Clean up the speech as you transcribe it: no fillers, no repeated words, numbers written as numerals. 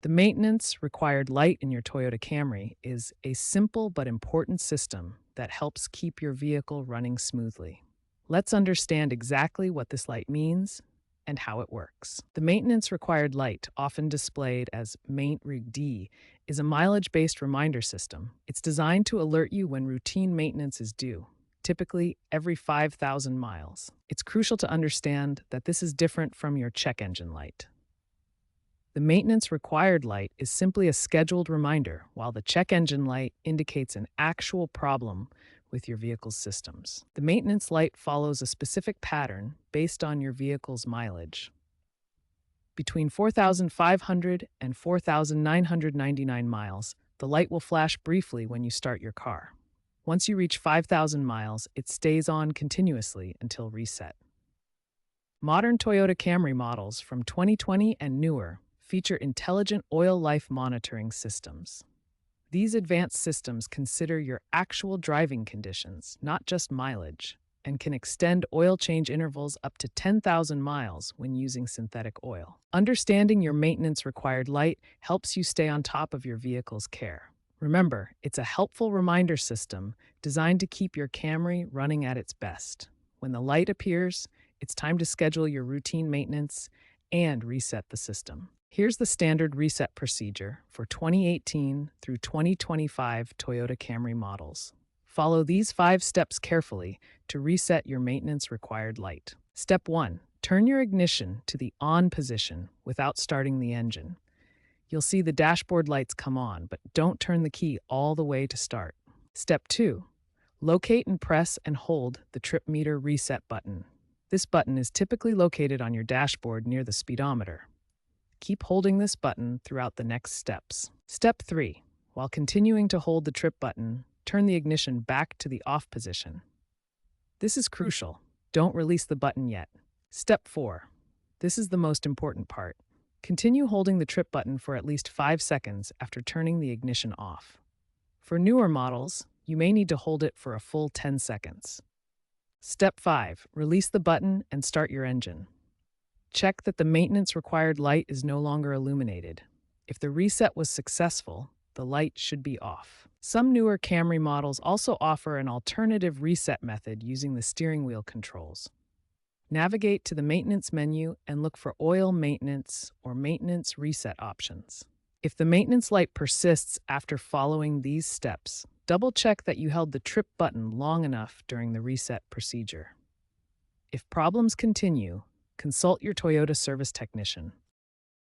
The maintenance required light in your Toyota Camry is a simple but important system that helps keep your vehicle running smoothly. Let's understand exactly what this light means and how it works. The maintenance required light, often displayed as Maint Rig D, is a mileage-based reminder system. It's designed to alert you when routine maintenance is due, typically every 5,000 miles. It's crucial to understand that this is different from your check engine light. The maintenance required light is simply a scheduled reminder, while the check engine light indicates an actual problem with your vehicle's systems. The maintenance light follows a specific pattern based on your vehicle's mileage. Between 4,500 and 4,999 miles, the light will flash briefly when you start your car. Once you reach 5,000 miles, it stays on continuously until reset. Modern Toyota Camry models from 2020 and newer feature intelligent oil life monitoring systems. These advanced systems consider your actual driving conditions, not just mileage, and can extend oil change intervals up to 10,000 miles when using synthetic oil. Understanding your maintenance required light helps you stay on top of your vehicle's care. Remember, it's a helpful reminder system designed to keep your Camry running at its best. When the light appears, it's time to schedule your routine maintenance and reset the system. Here's the standard reset procedure for 2018 through 2025 Toyota Camry models. Follow these 5 steps carefully to reset your maintenance required light. Step 1. Turn your ignition to the on position without starting the engine. You'll see the dashboard lights come on, but don't turn the key all the way to start. Step 2. Locate and press and hold the trip meter reset button. This button is typically located on your dashboard near the speedometer. Keep holding this button throughout the next steps. Step 3. While continuing to hold the trip button, turn the ignition back to the off position. This is crucial. Don't release the button yet. Step 4. This is the most important part. Continue holding the trip button for at least 5 seconds after turning the ignition off. For newer models, you may need to hold it for a full 10 seconds. Step 5. Release the button and start your engine. Check that the maintenance required light is no longer illuminated. If the reset was successful, the light should be off. Some newer Camry models also offer an alternative reset method using the steering wheel controls. Navigate to the maintenance menu and look for oil maintenance or maintenance reset options. If the maintenance light persists after following these steps, double-check that you held the trip button long enough during the reset procedure. If problems continue, consult your Toyota service technician.